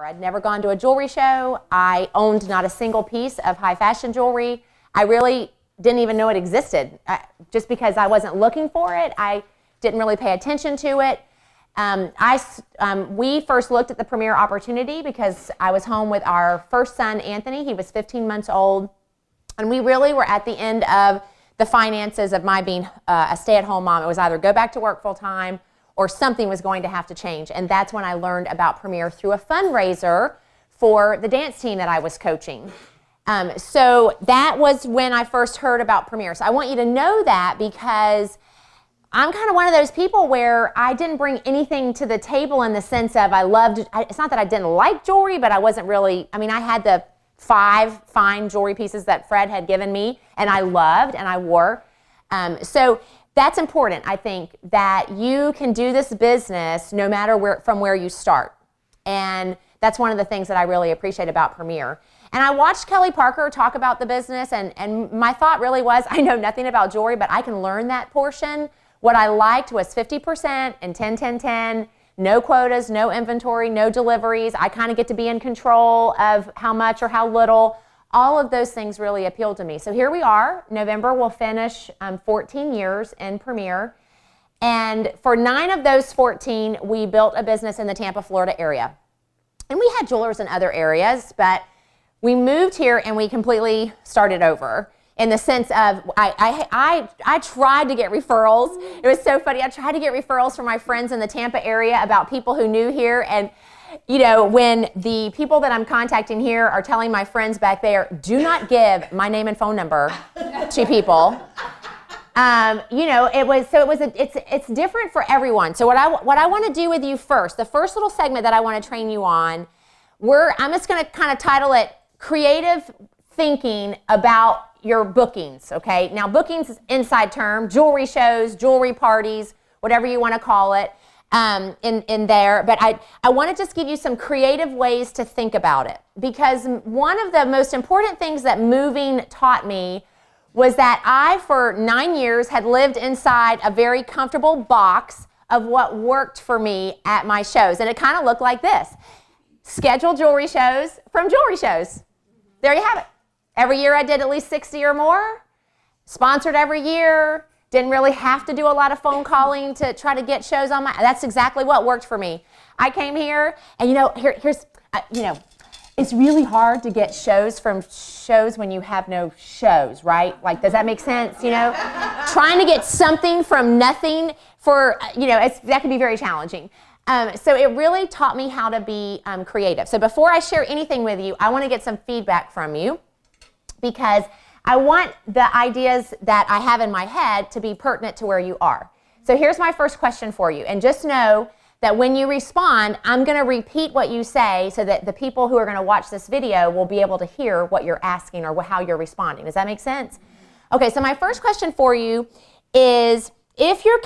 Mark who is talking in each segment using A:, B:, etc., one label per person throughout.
A: I'd never gone to a jewelry show. I owned not a single piece of high fashion jewelry. I really didn't even know it existed. Just because I wasn't looking for it, I didn't really pay attention to it. We first looked at the Premier opportunity because I was home with our first son, Anthony. He was 15 months old. And we really were at the end of the finances of my being a stay-at-home mom. It was either go back to work full-time or something was going to have to change. And that's when I learned about Premier through a fundraiser for the dance team that I was coaching. So that was when I first heard about Premier. So I want you to know that because I'm kind of one of those people where I didn't bring anything to the table in the sense of it's not that I didn't like jewelry, but I wasn't really, I had the 5 fine jewelry pieces that Fred had given me and I loved and I wore. So that's important, I think, that you can do this business no matter from where you start. And that's one of the things that I really appreciate about Premier. And I watched Kelly Parker talk about the business, and my thought really was, I know nothing about jewelry, but I can learn that portion. What I liked was 50% and 10-10-10, no quotas, no inventory, no deliveries. I kind of get to be in control of how much or how little. All of those things really appealed to me. So here we are. November will finish 14 years in Premier. And for 9 of those 14, we built a business in the Tampa, Florida area. And we had jewelers in other areas, but we moved here and we completely started over. In the sense of, I tried to get referrals. It was so funny. I tried to get referrals from my friends in the Tampa area about people who knew here. And, when the people that I'm contacting here are telling my friends back there, do not give my name and phone number to people. It's different for everyone. So what I want to do with you first, the first little segment that I want to train you on, I'm just going to kind of title it Creative Thinking About Your Bookings, okay? Now, bookings is inside term, jewelry shows, jewelry parties, whatever you want to call it in there. But I want to just give you some creative ways to think about it, because one of the most important things that moving taught me was that I, for 9 years, had lived inside a very comfortable box of what worked for me at my shows. And it kind of looked like this. Scheduled jewelry shows from jewelry shows. There you have it. Every year I did at least 60 or more, sponsored every year, didn't really have to do a lot of phone calling to try to get shows on that's exactly what worked for me. I came here and it's really hard to get shows from shows when you have no shows, right? Like, does that make sense? Trying to get something from nothing that can be very challenging. So it really taught me how to be creative. So before I share anything with you, I want to get some feedback from you, because I want the ideas that I have in my head to be pertinent to where you are. So here's my first question for you. And just know that when you respond, I'm going to repeat what you say so that the people who are going to watch this video will be able to hear what you're asking or how you're responding. Does that make sense? Okay, so my first question for you is, if you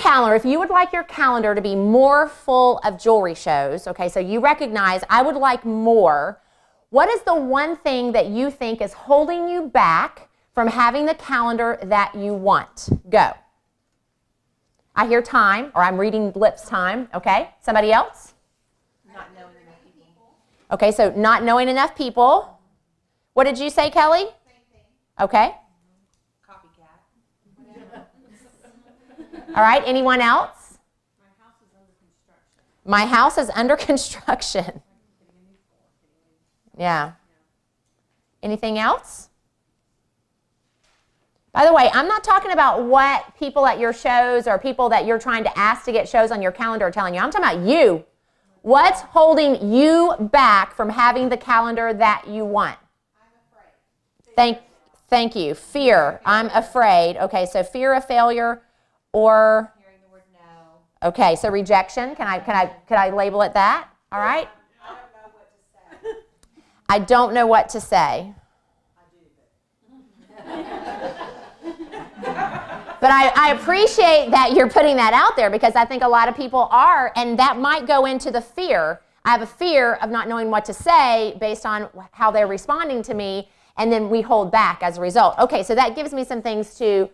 A: would like your calendar to be more full of jewelry shows, okay, so you recognize I would like more, what is the one thing that you think is holding you back from having the calendar that you want? Go. I hear time, or I'm reading lips time. Okay, somebody else?
B: Not knowing enough people.
A: Okay, so not knowing enough people. What did you say, Kelly?
B: Same thing.
A: Okay.
B: Copycat.
A: All right, anyone else?
B: My house is under construction.
A: My house is under construction. Yeah. Anything else? By the way, I'm not talking about what people at your shows or people that you're trying to ask to get shows on your calendar are telling you. I'm talking about you. What's holding you back from having the calendar that you want?
B: I'm afraid.
A: Thank you. Fear. I'm afraid. Okay, so fear of failure or
B: Hearing the word no.
A: okay, so rejection. Can I label it that? All right?
B: I don't know what to say.
A: I don't know what to say.
B: I do,
A: But I appreciate that you're putting that out there, because I think a lot of people are, and that might go into the fear. I have a fear of not knowing what to say based on how they're responding to me, and then we hold back as a result. Okay, so that gives me some things to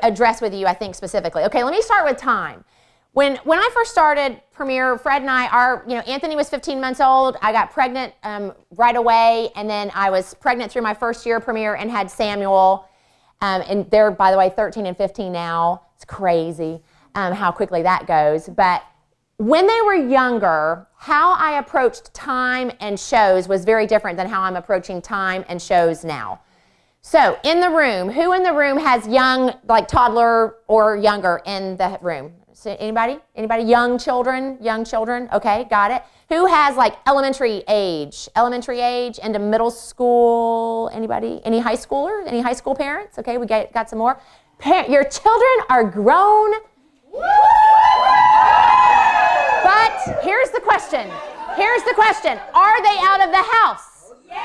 A: address with you, I think, specifically. Okay, let me start with time. When I first started Premier, Fred and I, Anthony was 15 months old. I got pregnant right away, and then I was pregnant through my first year of Premier and had Samuel. And they're, by the way, 13 and 15 now. It's crazy how quickly that goes. But when they were younger, how I approached time and shows was very different than how I'm approaching time and shows now. So in the room, who in the room has young, like toddler or younger in the room? So anybody? Anybody? Young children? Young children? Okay, got it. Who has like elementary age into middle school? Anybody? Any high schoolers? Any high school parents? Okay, we got some more. Your children are grown. But here's the question. Here's the question. Are they out of the house? Yeah.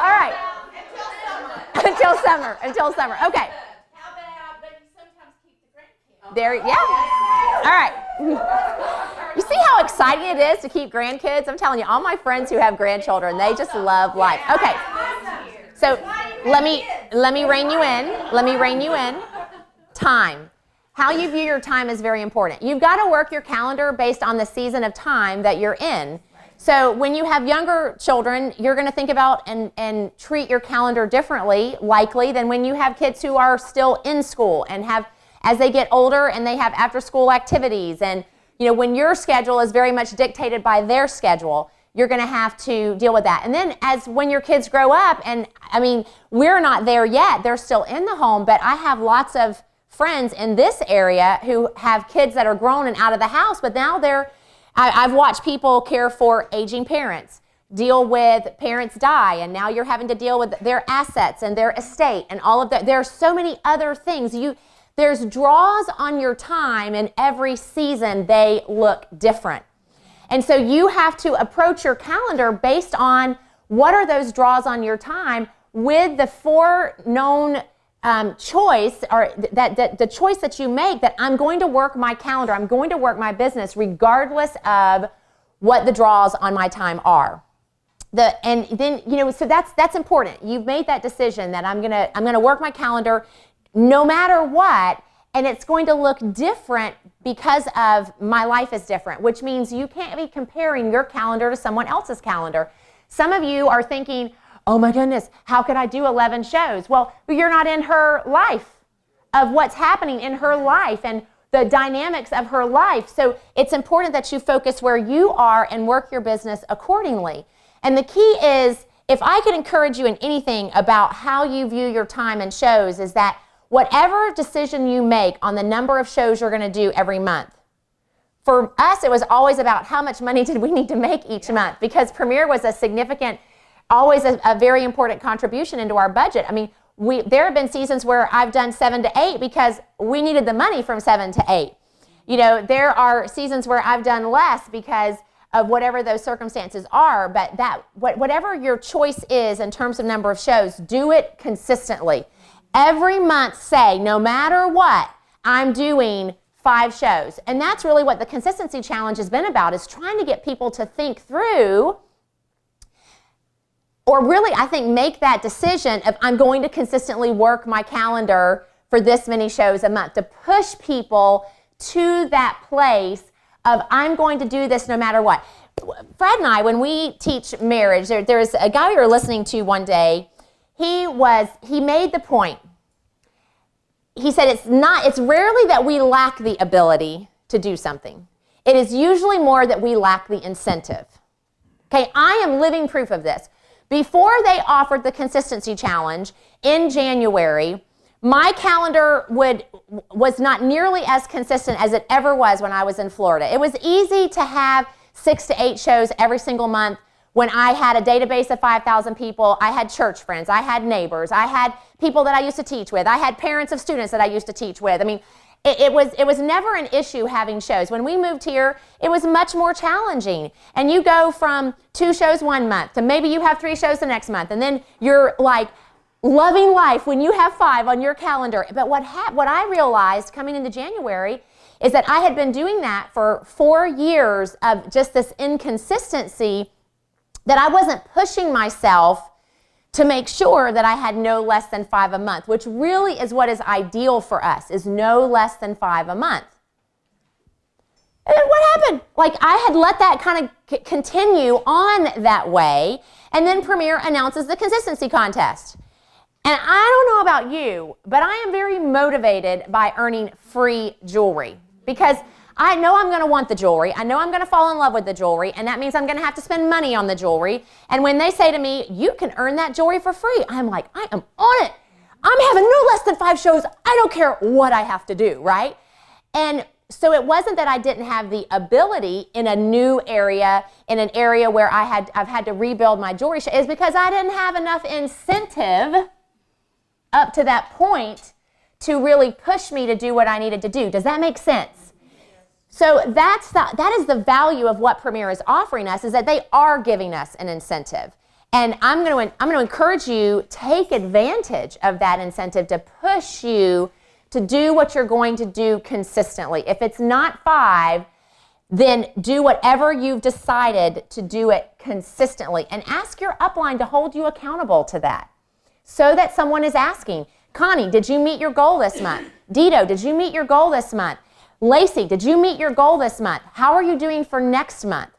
A: All right. Until summer. Okay.
B: How about, but you sometimes keep the grandkids?
A: There, yeah. All right. You see how exciting it is to keep grandkids? I'm telling you, all my friends who have grandchildren, they just love life. Okay. So let me rein you in. Time. How you view your time is very important. You've got to work your calendar based on the season of time that you're in. So when you have younger children, you're going to think about and treat your calendar differently, likely, than when you have kids who are still in school and have, as they get older and they have after-school activities. And, when your schedule is very much dictated by their schedule, you're going to have to deal with that. And then when your kids grow up, and, we're not there yet. They're still in the home, but I have lots of friends in this area who have kids that are grown and out of the house, but now I've watched people care for aging parents, deal with parents die, and now you're having to deal with their assets and their estate and all of that. There are so many other things. There's draws on your time, and every season they look different. And so you have to approach your calendar based on what are those draws on your time with the foreknown choice, or that the choice that you make, that I'm going to work my calendar, I'm going to work my business regardless of what the draws on my time are. And then so that's important. You've made that decision that I'm gonna work my calendar no matter what, and it's going to look different because of my life is different, which means you can't be comparing your calendar to someone else's calendar. Some of you are thinking, oh my goodness, how could I do 11 shows? Well, you're not in her life of what's happening in her life and the dynamics of her life. So it's important that you focus where you are and work your business accordingly. And the key is, if I could encourage you in anything about how you view your time and shows, is that whatever decision you make on the number of shows you're going to do every month, for us, it was always about how much money did we need to make each month, because Premier was always a very important contribution into our budget. There have been seasons where I've done 7 to 8 because we needed the money from 7 to 8. There are seasons where I've done less because of whatever those circumstances are, but whatever your choice is in terms of number of shows, do it consistently. Every month say, no matter what, I'm doing 5 shows. And that's really what the consistency challenge has been about, is trying to get people to think through, or really, I think, make that decision of, I'm going to consistently work my calendar for this many shows a month, to push people to that place of, I'm going to do this no matter what. Fred and I, when we teach marriage, there's a guy we were listening to one day. He made the point. He said it's rarely that we lack the ability to do something. It is usually more that we lack the incentive. Okay, I am living proof of this. Before they offered the consistency challenge in January, my calendar was not nearly as consistent as it ever was when I was in Florida. It was easy to have 6 to 8 shows every single month when I had a database of 5,000 people. I had church friends, I had neighbors, I had people that I used to teach with, I had parents of students that I used to teach with. It was never an issue having shows. When we moved here, it was much more challenging. And you go from 2 shows one month to maybe you have 3 shows the next month, and then you're like loving life when you have 5 on your calendar. But what I realized coming into January is that I had been doing that for 4 years of just this inconsistency, that I wasn't pushing myself to make sure that I had no less than 5 a month, which really is what is ideal for us, is no less than 5 a month. And then what happened? Like, I had let that kind of continue on that way, and then Premier announces the consistency contest. And I don't know about you, but I am very motivated by earning free jewelry, because I know I'm going to want the jewelry. I know I'm going to fall in love with the jewelry, and that means I'm going to have to spend money on the jewelry. And when they say to me, you can earn that jewelry for free, I'm like, I am on it. I'm having no less than 5 shows. I don't care what I have to do, right? And so it wasn't that I didn't have the ability in a new area, in an area where I've had to rebuild my jewelry show, is because I didn't have enough incentive up to that point to really push me to do what I needed to do. Does that make sense? So that is the value of what Premier is offering us, is that they are giving us an incentive. And I'm going to encourage you, take advantage of that incentive to push you to do what you're going to do consistently. If it's not 5, then do whatever you've decided to do it consistently, and ask your upline to hold you accountable to that, so that someone is asking, Connie, did you meet your goal this month? Dito, did you meet your goal this month? Lacey, did you meet your goal this month? How are you doing for next month?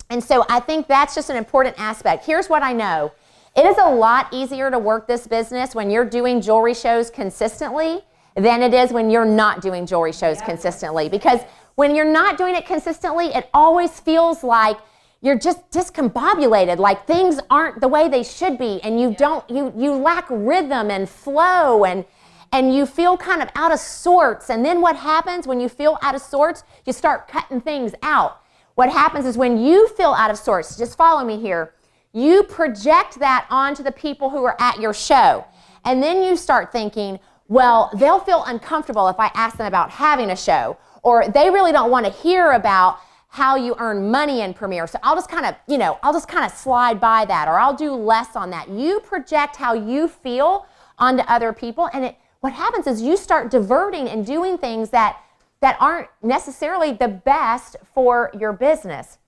A: And so I think that's just an important aspect. Here's what I know. It is a lot easier to work this business when you're doing jewelry shows consistently than it is when you're not doing jewelry shows consistently. Because when you're not doing it consistently, it always feels like you're just discombobulated, like things aren't the way they should be, and you lack rhythm and flow, and you feel kind of out of sorts. And then what happens when you feel out of sorts? You start cutting things out. What happens is when you feel out of sorts, just follow me here, you project that onto the people who are at your show. And then you start thinking, well, they'll feel uncomfortable if I ask them about having a show, or they really don't want to hear about how you earn money in Premier. So I'll just kind of slide by that, or I'll do less on that. You project how you feel onto other people, and what happens is you start diverting and doing things that aren't necessarily the best for your business.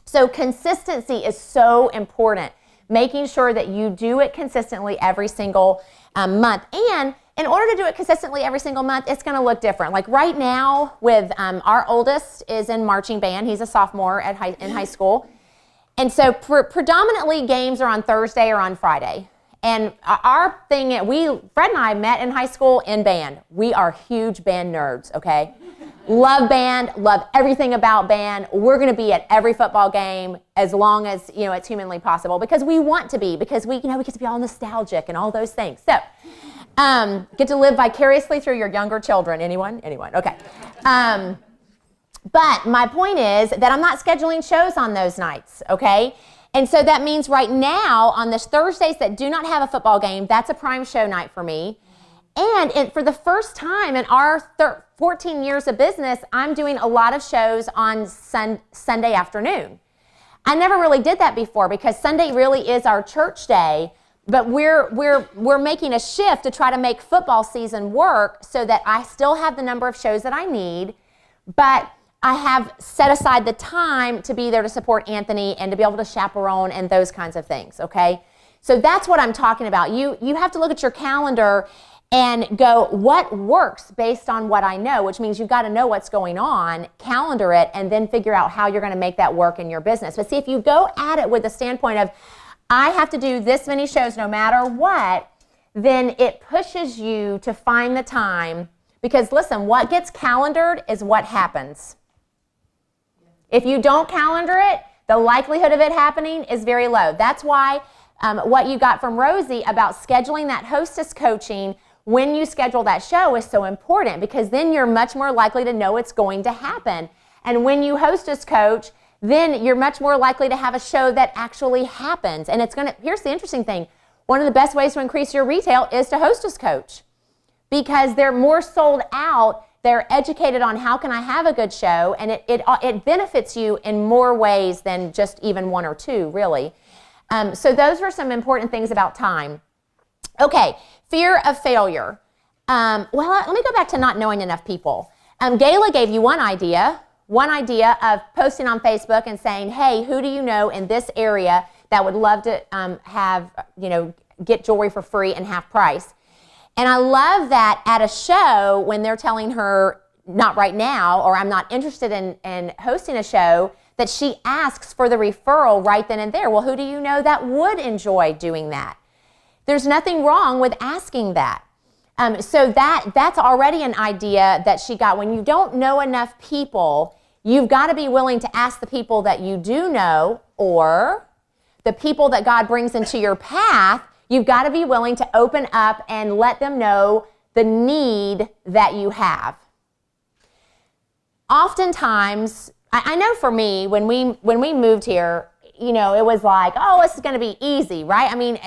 A: So consistency is so important, making sure that you do it consistently every single month. And in order to do it consistently every single month, it's going to look different. Like right now, with our oldest is in marching band. He's a sophomore in high school. And so predominantly games are on Thursday or on Friday. And our thing, Fred and I met in high school in band. We are huge band nerds, okay? Love band, love everything about band. We're going to be at every football game as long as, it's humanly possible, because we want to be, because we get to be all nostalgic and all those things. So, get to live vicariously through your younger children. Anyone? Okay. But my point is that I'm not scheduling shows on those nights, okay? And so that means right now, on the Thursdays that do not have a football game, that's a prime show night for me. And for the first time in our 14 years of business, I'm doing a lot of shows on Sunday afternoon. I never really did that before, because Sunday really is our church day, but we're making a shift to try to make football season work so that I still have the number of shows that I need, but I have set aside the time to be there to support Anthony and to be able to chaperone and those kinds of things, okay? So that's what I'm talking about. You have to look at your calendar and go, what works based on what I know, which means you've got to know what's going on, calendar it, and then figure out how you're going to make that work in your business. But see, if you go at it with the standpoint of, I have to do this many shows no matter what, then it pushes you to find the time, because listen, what gets calendared is what happens. If you don't calendar it, the likelihood of it happening is very low. That's why what you got from Rosie about scheduling that hostess coaching when you schedule that show is so important, because then you're much more likely to know it's going to happen. And when you hostess coach, then you're much more likely to have a show that actually happens. And here's the interesting thing. One of the best ways to increase your retail is to hostess coach, because they're more sold out. They're educated on how can I have a good show, and it benefits you in more ways than just even one or two, really. So those are some important things about time. Okay, fear of failure. Let me go back to not knowing enough people. Gayla gave you one idea of posting on Facebook and saying, hey, who do you know in this area that would love to get jewelry for free and half price. And I love that at a show when they're telling her, not right now, or I'm not interested in hosting a show, that she asks for the referral right then and there. Well, who do you know that would enjoy doing that? There's nothing wrong with asking that. So that's already an idea that she got. When you don't know enough people, you've got to be willing to ask the people that you do know, or the people that God brings into your path. You've got to be willing to open up and let them know the need that you have. Oftentimes, I know for me, when we moved here, it was like, oh, this is going to be easy, right? I mean,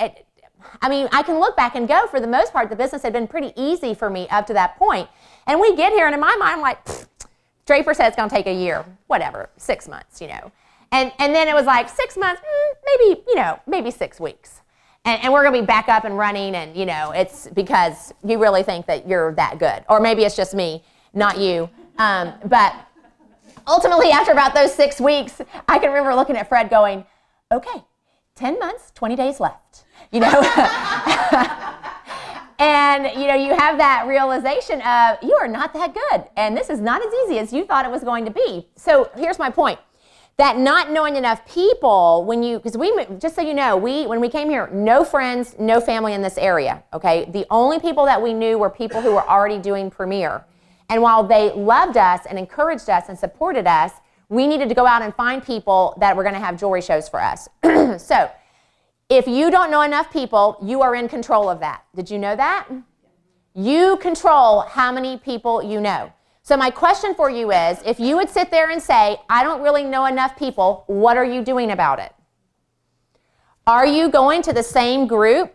A: I can look back and go, for the most part, the business had been pretty easy for me up to that point. And we get here, and in my mind, I'm like, Draper said it's going to take a year, whatever, 6 months, And then it was like 6 months, maybe 6 weeks. And we're going to be back up and running, and, it's because you really think that you're that good. Or maybe it's just me, not you. But ultimately, after about those 6 weeks, I can remember looking at Fred going, okay, 10 months, 20 days left, And, you have that realization of, you are not that good, and this is not as easy as you thought it was going to be. So here's my point. That not knowing enough people, because just so you know, when we came here, no friends, no family in this area, okay? The only people that we knew were people who were already doing Premier. And while they loved us and encouraged us and supported us, we needed to go out and find people that were going to have jewelry shows for us. So if you don't know enough people, you are in control of that. Did you know that? You control how many people you know. So my question for you is, if you would sit there and say, I don't really know enough people, what are you doing about it? Are you going to the same group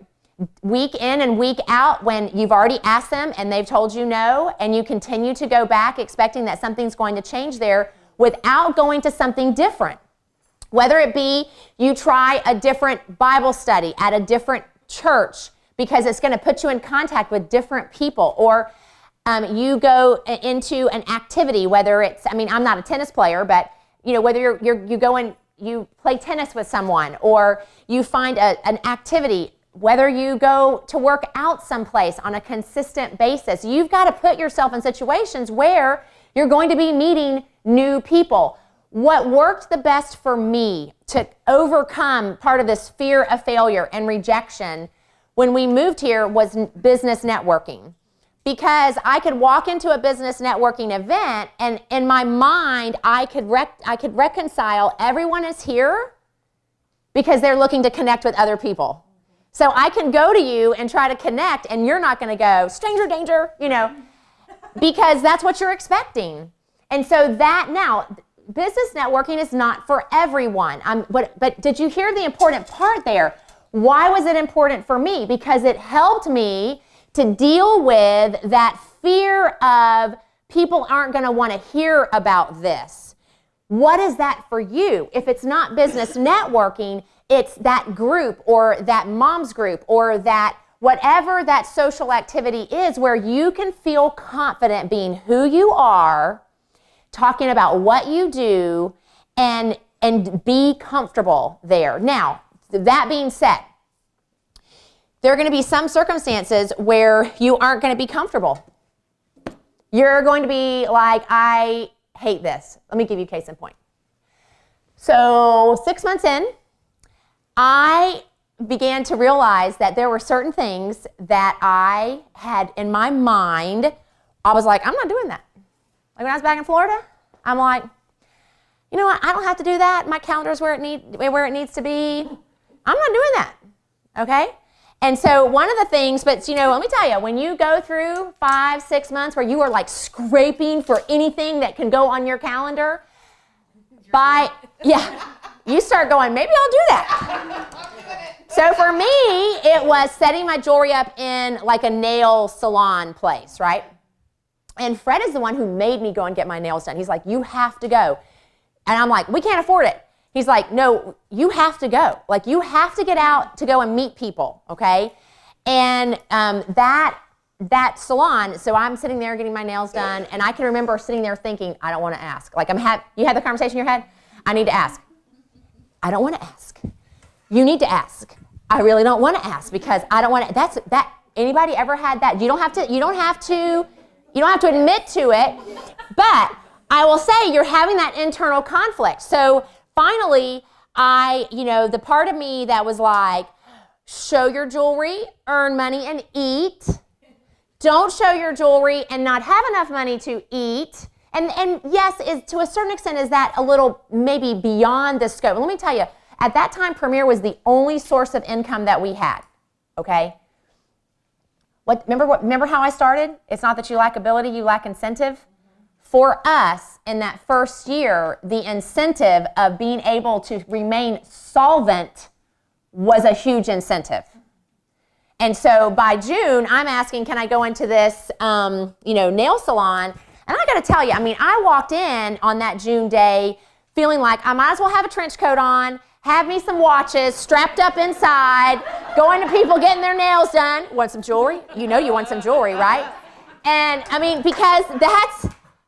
A: week in and week out when you've already asked them and they've told you no, and you continue to go back expecting that something's going to change there without going to something different? Whether it be you try a different Bible study at a different church because it's going to put you in contact with different people, or you go into an activity, whether it's, I'm not a tennis player, but whether you go and you play tennis with someone, or you find an activity, whether you go to work out someplace on a consistent basis, you've got to put yourself in situations where you're going to be meeting new people. What worked the best for me to overcome part of this fear of failure and rejection when we moved here was business networking. Because I could walk into a business networking event, and in my mind, I could reconcile everyone is here because they're looking to connect with other people. So I can go to you and try to connect, and you're not going to go, stranger danger, because that's what you're expecting. And so business networking is not for everyone. But did you hear the important part there? Why was it important for me? Because it helped me to deal with that fear of people aren't going to want to hear about this. What is that for you? If it's not business networking, it's that group or that mom's group or that whatever that social activity is where you can feel confident being who you are, talking about what you do, and be comfortable there. Now, that being said, there are going to be some circumstances where you aren't going to be comfortable. You're going to be like, I hate this. Let me give you a case in point. So 6 months in, I began to realize that there were certain things that I had in my mind. I was like, I'm not doing that. Like when I was back in Florida, I'm like, you know what? I don't have to do that. My calendar's where it needs to be. I'm not doing that. Okay? And so one of the things, but let me tell you, when you go through 5, 6 months where you are like scraping for anything that can go on your calendar, you start going, maybe I'll do that. So for me, it was setting my jewelry up in like a nail salon place, right? And Fred is the one who made me go and get my nails done. He's like, you have to go. And I'm like, we can't afford it. He's like, no, you have to go. Like, you have to get out to go and meet people, okay? And that salon, so I'm sitting there getting my nails done, and I can remember sitting there thinking, I don't want to ask. Like, you had the conversation in your head? I need to ask. I don't want to ask. You need to ask. I really don't want to ask because I don't want to. Anybody ever had that? You don't have to admit to it. But I will say you're having that internal conflict. So finally, the part of me that was like, show your jewelry, earn money, and eat. Don't show your jewelry and not have enough money to eat. And yes, to a certain extent, is that a little maybe beyond the scope? Let me tell you, at that time, Premier was the only source of income that we had, okay? Remember how I started? It's not that you lack ability, you lack incentive. For us, in that first year, the incentive of being able to remain solvent was a huge incentive. And so by June, I'm asking, can I go into this, nail salon? And I got to tell you, I walked in on that June day feeling like I might as well have a trench coat on, have me some watches, strapped up inside, going to people getting their nails done. Want some jewelry? You know you want some jewelry, right? And because that's,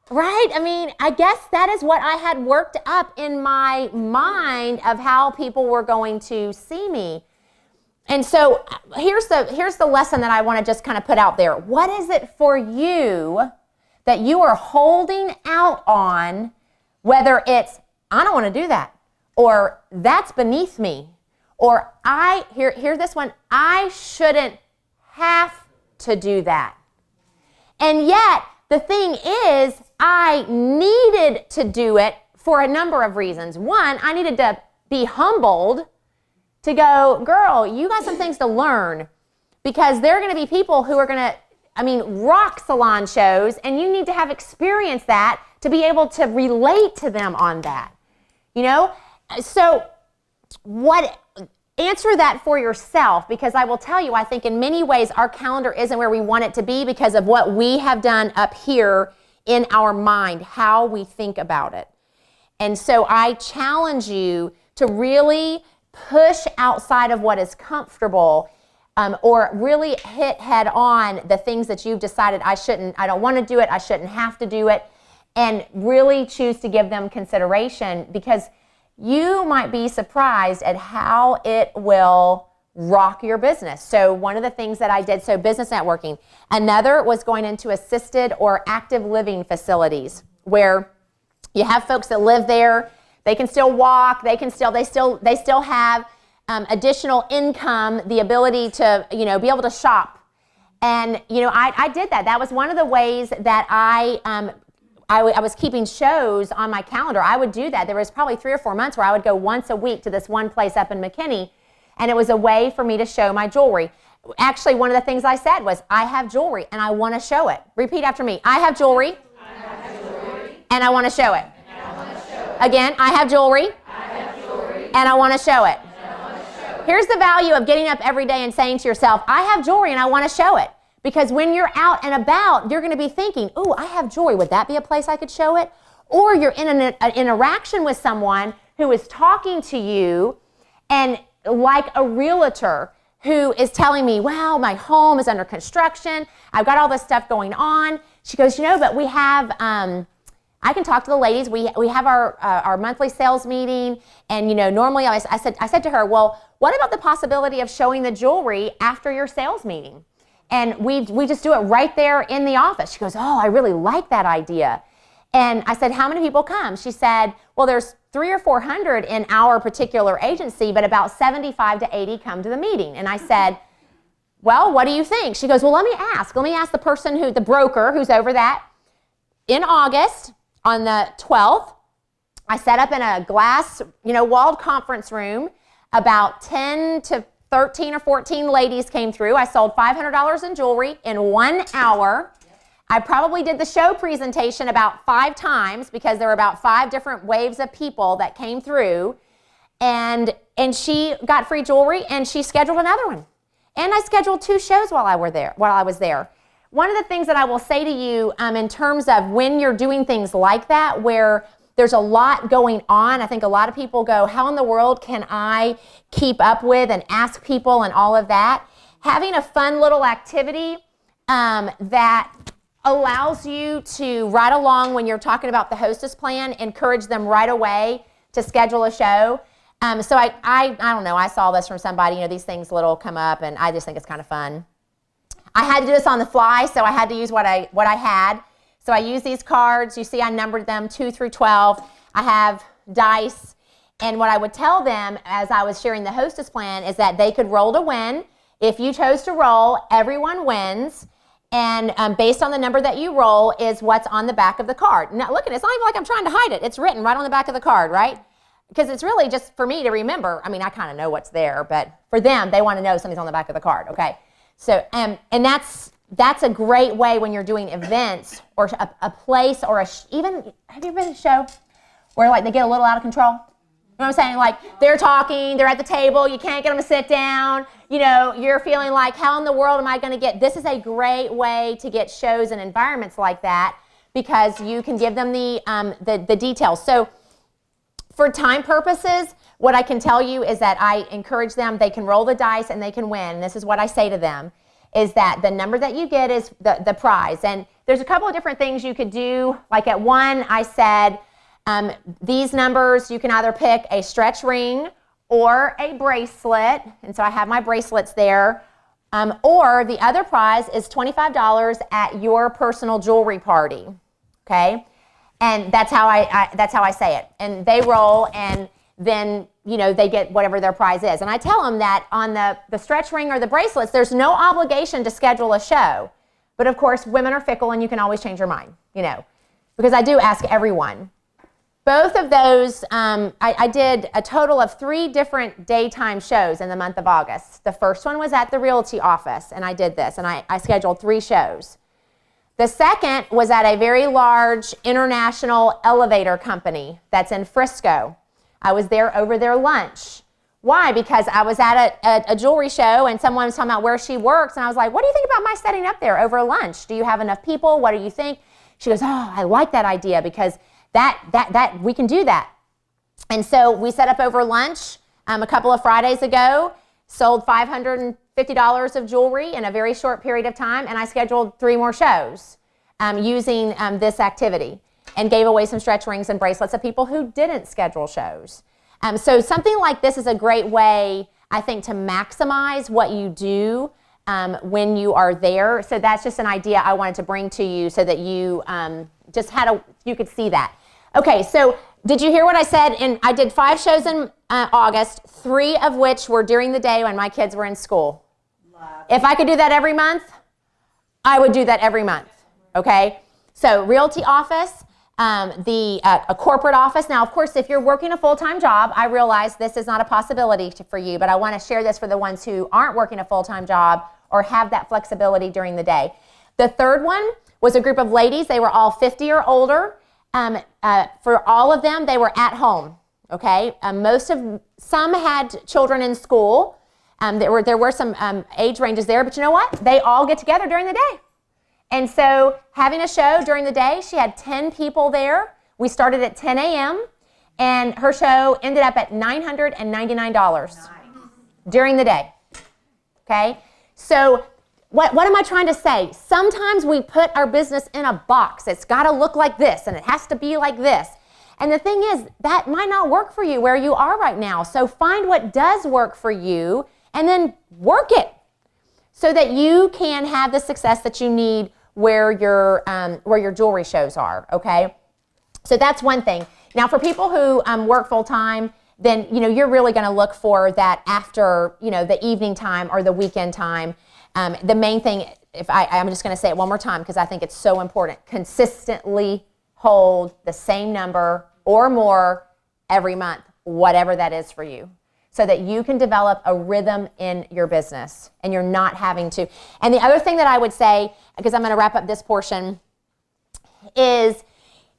A: right? I guess that is what I had worked up in my mind of how people were going to see me. And so here's the lesson that I want to just kind of put out there. What is it for you that you are holding out on, whether it's, I don't want to do that, or that's beneath me, or hear this one, I shouldn't have to do that. And yet, the thing is, I needed to do it for a number of reasons. One, I needed to be humbled to go, girl, you got some things to learn, because there are going to be people who are going to, rock salon shows, and you need to have experienced that to be able to relate to them on that. So answer that for yourself, because I will tell you, I think in many ways our calendar isn't where we want it to be because of what we have done up here in our mind, how we think about it. And so I challenge you to really push outside of what is comfortable, or really hit head on the things that you've decided I don't want to do it, I shouldn't have to do it, and really choose to give them consideration, because you might be surprised at how it will rock your business. So one of the things that I did, so business networking. Another was going into assisted or active living facilities where you have folks that live there. They can still walk. They still have additional income, the ability to be able to shop. And I did that. That was one of the ways that I was keeping shows on my calendar. I would do that. There was probably 3 or 4 months where I would go once a week to this one place up in McKinney, and it was a way for me to show my jewelry. Actually, one of the things I said was, I have jewelry and I want to show it. Repeat after me. I have jewelry, and I want to show it. Again, I have jewelry, and I want to show it. Here's the value of getting up every day and saying to yourself, I have jewelry and I want to show it. Because when you're out and about, you're going to be thinking, ooh, I have jewelry. Would that be a place I could show it? Or you're in an interaction with someone who is talking to you, and like a realtor who is telling me, well, my home is under construction. I've got all this stuff going on. She goes, but we have, I can talk to the ladies. We have our monthly sales meeting, and normally I said to her, well, what about the possibility of showing the jewelry after your sales meeting? And we just do it right there in the office. She goes, oh, I really like that idea. And I said, how many people come? She said, well, there's 300 or 400 in our particular agency, but about 75 to 80 come to the meeting. And I said, well, what do you think? She goes, well, let me ask the person the broker who's over that. In August, on the 12th, I set up in a glass, walled conference room. About 10 to 13 or 14 ladies came through. I sold $500 in jewelry in 1 hour. I probably did the show presentation about 5 times because there were about 5 different waves of people that came through. And she got free jewelry, and she scheduled another one. And I scheduled 2 shows while I was there. One of the things that I will say to you in terms of when you're doing things like that, where there's a lot going on, I think a lot of people go, how in the world can I keep up with and ask people and all of that? Having a fun little activity that allows you to ride along when you're talking about the hostess plan, encourage them right away to schedule a show. So I don't know, I saw this from somebody, these things little come up, and I just think it's kind of fun. I had to do this on the fly, so I had to use what I had. So I used these cards. You see I numbered them 2 through 12. I have dice, and what I would tell them as I was sharing the hostess plan is that they could roll to win. If you chose to roll, everyone wins, and based on the number that you roll is what's on the back of the card. Now look, it's not even like I'm trying to hide it. It's written right on the back of the card, right? Because it's really just for me to remember. I mean, I kind of know what's there, but for them, they want to know something's on the back of the card, okay? So, and that's a great way when you're doing events or a place or even, have you been to a show where like they get a little out of control? You know what I'm saying? Like they're talking, they're at the table, you can't get them to sit down, you're feeling like, how in the world am I going to get, this is a great way to get shows and environments like that because you can give them the details. So, for time purposes, what I can tell you is that I encourage them, they can roll the dice and they can win. And this is what I say to them, is that the number that you get is the prize. And there's a couple of different things you could do. Like at 1, I said, these numbers, you can either pick a stretch ring or a bracelet. And so I have my bracelets there. Or the other prize is $25 at your personal jewelry party, okay? And that's how I say it. And they roll, and then they get whatever their prize is. And I tell them that on the stretch ring or the bracelets, there's no obligation to schedule a show. But of course, women are fickle, and you can always change your mind, because I do ask everyone. Both of those, I did a total of 3 different daytime shows in the month of August. The first one was at the realty office, and I did this, and I scheduled 3 shows. The second was at a very large international elevator company that's in Frisco. I was there over their lunch. Why? Because I was at a jewelry show and someone was talking about where she works, and I was like, what do you think about my setting up there over lunch? Do you have enough people? What do you think? She goes, oh, I like that idea because that we can do that. And so we set up over lunch a couple of Fridays ago, sold $550 of jewelry in a very short period of time, and I scheduled 3 more shows using this activity and gave away some stretch rings and bracelets of people who didn't schedule shows. So something like this is a great way, I think, to maximize what you do when you are there. So that's just an idea I wanted to bring to you so that you you could see that. Okay, so did you hear what I said? I did 5 shows in August, 3 of which were during the day when my kids were in school. If I could do that every month, I would do that every month, okay? So realty office, a corporate office. Now, of course, if you're working a full-time job, I realize this is not a possibility for you, but I want to share this for the ones who aren't working a full-time job or have that flexibility during the day. The third one was a group of ladies. They were all 50 or older. For all of them, they were at home, okay? Some had children in school. There were some age ranges there, but you know what? They all get together during the day. And so having a show during the day, she had 10 people there. We started at 10 a.m. and her show ended up at $999 during the day, okay? So what am I trying to say? Sometimes we put our business in a box. It's got to look like this, and it has to be like this. And the thing is, that might not work for you where you are right now. So find what does work for you and then work it so that you can have the success that you need where your jewelry shows are, okay? So that's one thing. Now, for people who work full-time, then, you're really going to look for that after, the evening time or the weekend time. The main thing, I'm just going to say it one more time because I think it's so important. Consistently hold the same number or more every month, whatever that is for you, so that you can develop a rhythm in your business and you're not having to. And the other thing that I would say, because I'm going to wrap up this portion, is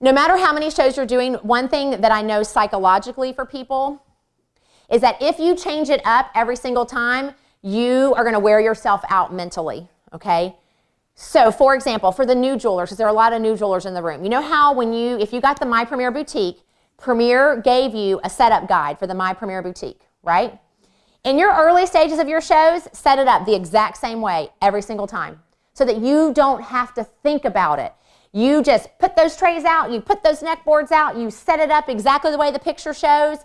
A: no matter how many shows you're doing, one thing that I know psychologically for people is that if you change it up every single time, you are going to wear yourself out mentally, okay? So, for example, for the new jewelers, because there are a lot of new jewelers in the room, you know how if you got the My Premier Boutique, Premier gave you a setup guide for the My Premier Boutique, right? In your early stages of your shows, set it up the exact same way every single time so that you don't have to think about it. You just put those trays out, you put those neck boards out, you set it up exactly the way the picture shows,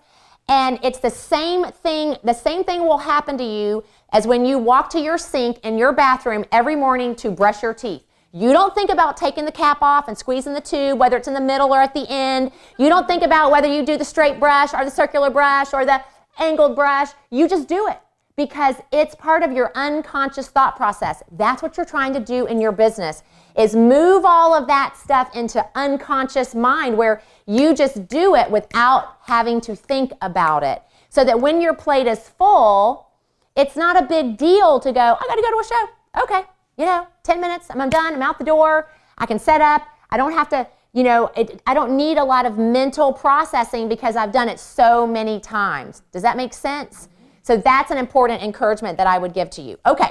A: And it's the same thing will happen to you as when you walk to your sink in your bathroom every morning to brush your teeth. You don't think about taking the cap off and squeezing the tube, whether it's in the middle or at the end. You don't think about whether you do the straight brush or the circular brush or the angled brush. You just do it because it's part of your unconscious thought process. That's what you're trying to do in your business, is move all of that stuff into unconscious mind where you just do it without having to think about it. So that when your plate is full, it's not a big deal to go, I got to go to a show. Okay. 10 minutes, I'm done, I'm out the door, I can set up, I don't have to, I don't need a lot of mental processing because I've done it so many times. Does that make sense? So that's an important encouragement that I would give to you. Okay,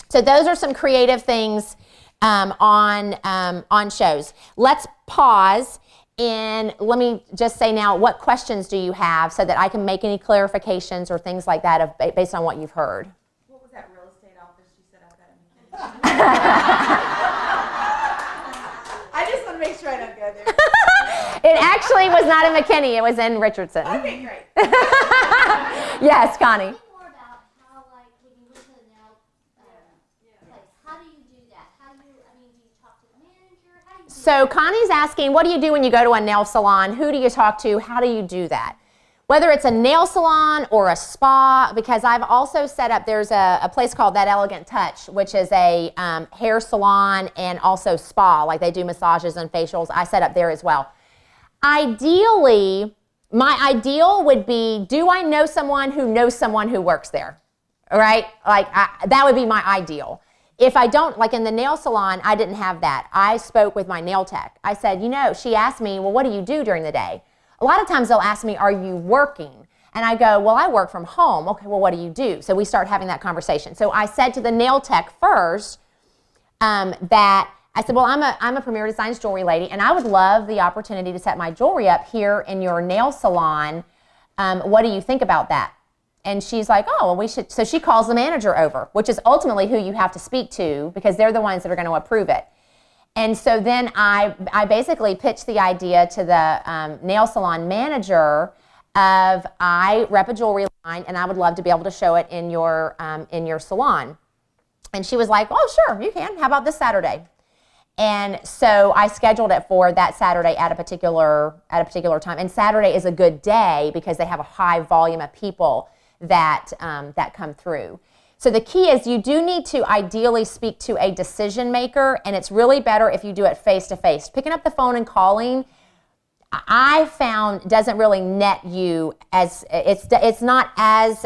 A: so those are some creative things on shows. Let's pause and let me just say now, what questions do you have so that I can make any clarifications or things like that based on what you've heard?
B: I just want to make sure I don't go there.
A: It actually was not in McKinney. It was in Richardson.
B: Okay, great.
A: Yes, Connie.
C: Tell me more about how, like, when you went to the nail place, how do you do that? Do you talk to the manager? How do you do
A: So Connie's asking, what do you do when you go to a nail salon? Who do you talk to? How do you do that? Whether it's a nail salon or a spa, because I've also set up, there's a place called That Elegant Touch, which is a hair salon and also spa, like they do massages and facials. I set up there as well. Ideally, my ideal would be, do I know someone who works there? All right? That would be my ideal. If I don't, like in the nail salon, I didn't have that. I spoke with my nail tech. I said, she asked me, well, what do you do during the day? A lot of times they'll ask me, are you working? And I go, well, I work from home. Okay, well, what do you do? So we start having that conversation. So I said to the nail tech first that I said, well, I'm a Premier Designs jewelry lady, and I would love the opportunity to set my jewelry up here in your nail salon. What do you think about that? And she's like, oh, well, we should. So she calls the manager over, which is ultimately who you have to speak to because they're the ones that are going to approve it. And so then I basically pitched the idea to the nail salon manager of I rep a jewelry line and I would love to be able to show it in your salon. And she was like, oh, sure, you can. How about this Saturday? And so I scheduled it for that Saturday at a particular time. And Saturday is a good day because they have a high volume of people that come through. So the key is you do need to ideally speak to a decision maker, and it's really better if you do it face-to-face. Picking up the phone and calling, I found, doesn't really net you as, it's not as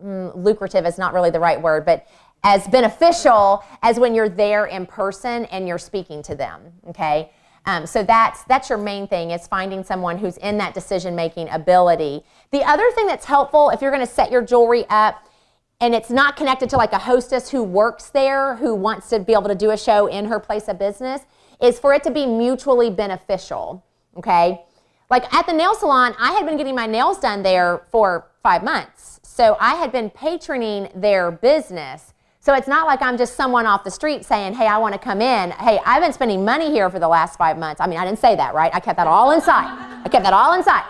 A: lucrative is not really the right word, but as beneficial as when you're there in person and you're speaking to them, okay? So that's your main thing, is finding someone who's in that decision-making ability. The other thing that's helpful if you're gonna set your jewelry up, and it's not connected to like a hostess who works there, who wants to be able to do a show in her place of business, is for it to be mutually beneficial, okay? Like at the nail salon, I had been getting my nails done there for 5 months. So I had been patroning their business. So it's not like I'm just someone off the street saying, hey, I want to come in. Hey, I've been spending money here for the last 5 months. I mean, I didn't say that, right? I kept that all inside.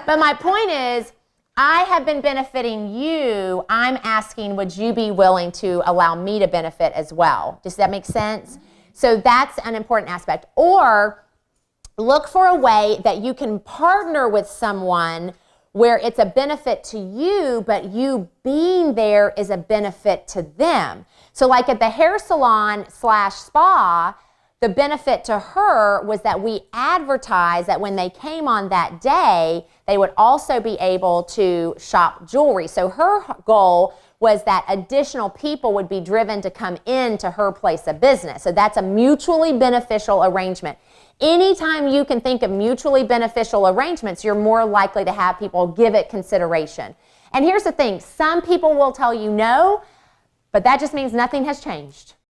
A: But my point is, I have been benefiting you. I'm asking, would you be willing to allow me to benefit as well? Does that make sense? So that's an important aspect. Or look for a way that you can partner with someone where it's a benefit to you, but you being there is a benefit to them. So like at the hair salon / spa, the benefit to her was that we advertised that when they came on that day, they would also be able to shop jewelry. So her goal was that additional people would be driven to come into her place of business. So that's a mutually beneficial arrangement. Anytime you can think of mutually beneficial arrangements, you're more likely to have people give it consideration. And here's the thing, some people will tell you no, but that just means nothing has changed.